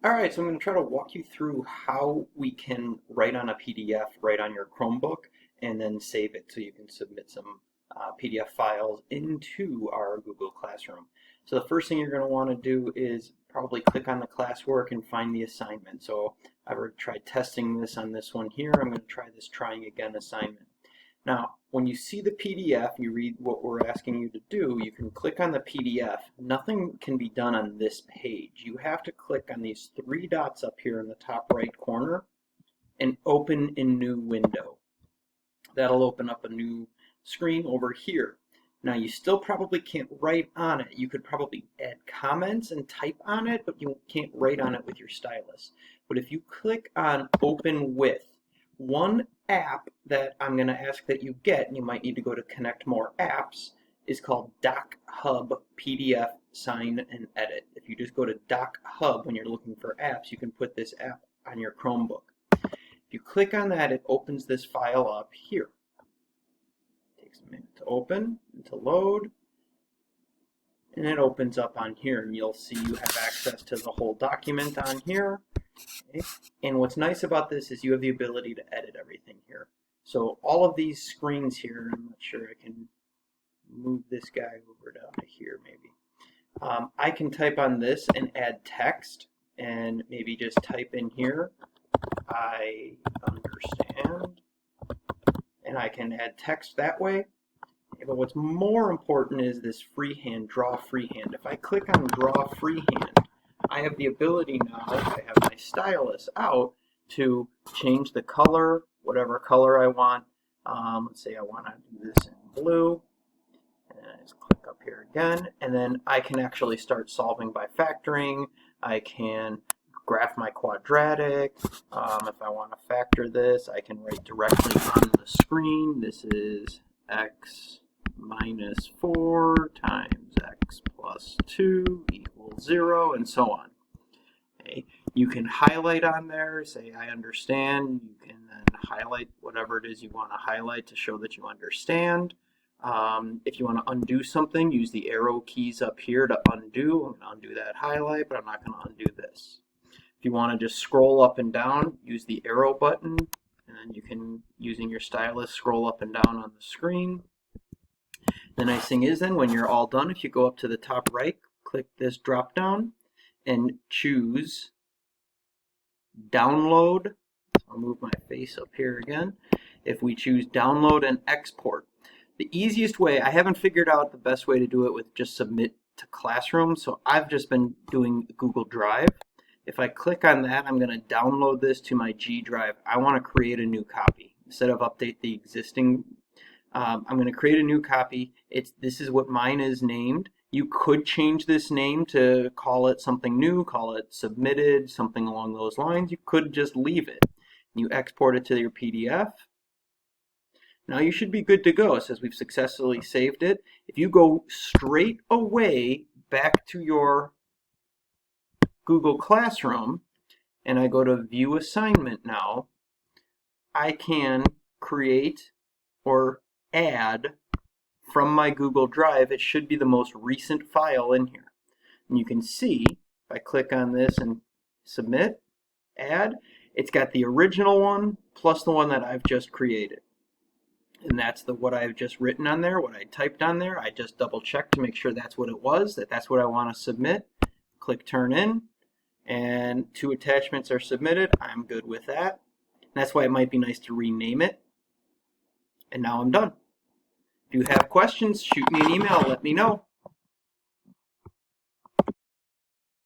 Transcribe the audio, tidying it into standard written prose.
All right, so I'm going to try to walk you through how we can write on a PDF right on your Chromebook and then save it so you can submit some PDF files into our Google Classroom. So the first thing you're going to want to do is probably click on the classwork and find the assignment. So I've already tried testing this on this one here. I'm going to try this trying again assignment. Now, when you see the PDF, you read what we're asking you to do, you can click on the PDF. Nothing can be done on this page. You have to click on these three dots up here in the top right corner and open in new window. That'll open up a new screen over here. Now, you still probably can't write on it. You could probably add comments and type on it, but you can't write on it with your stylus. But if you click on Open With, one app that I'm going to ask that you get, and you might need to go to Connect More Apps, is called Doc Hub PDF Sign and Edit. If you just go to Doc Hub when you're looking for apps, you can put this app on your Chromebook. If you click on that, it opens this file up here. It takes a minute to open and to load, and it opens up on here, and you'll see you have access to the whole document on here. Okay. And what's nice about this is you have the ability to edit everything here. So all of these screens here, I'm not sure I can move this guy over down to here maybe. I can type on this and add text and maybe just type in here, I understand, and I can add text that way. But what's more important is this freehand, draw freehand. If I click on draw freehand, I have the ability now, if I have my stylus out, to change the color, whatever color I want. Let's say I want to do this in blue. And I just click up here again. And then I can actually start solving by factoring. I can graph my quadratic. If I want to factor this, I can write directly on the screen. This is x minus 4 times x plus 2 equals 0, and so on. Okay. You can highlight on there, say I understand. You can then highlight whatever it is you want to highlight to show that you understand. If you want to undo something, use the arrow keys up here to undo. I'm going to undo that highlight, but I'm not going to undo this. If you want to just scroll up and down, use the arrow button, and then you can, using your stylus, scroll up and down on the screen. The nice thing is then when you're all done, if you go up to the top right, click this drop down and choose download. I'll move my face up here again. If we choose download and export, the easiest way, I haven't figured out the best way to do it with just submit to Classroom, so I've just been doing Google Drive. If I click on that, I'm going to download this to my G Drive. I want to create a new copy. Instead of update the existing, I'm going to create a new copy. This is what mine is named. You could change this name to call it something new, call it submitted, something along those lines. You could just leave it. You export it to your PDF. Now you should be good to go. It says we've successfully saved it. If you go straight away back to your Google Classroom and I go to View Assignment now, I can create or add from my Google Drive. It should be the most recent file in here. And you can see, if I click on this and submit, add, it's got the original one plus the one that I've just created. And that's what I've just written on there, what I typed on there. I just double checked to make sure that's what it was, that's what I want to submit. Click Turn In, and 2 attachments are submitted. I'm good with that. And that's why it might be nice to rename it. And now I'm done. If you have questions, shoot me an email, let me know.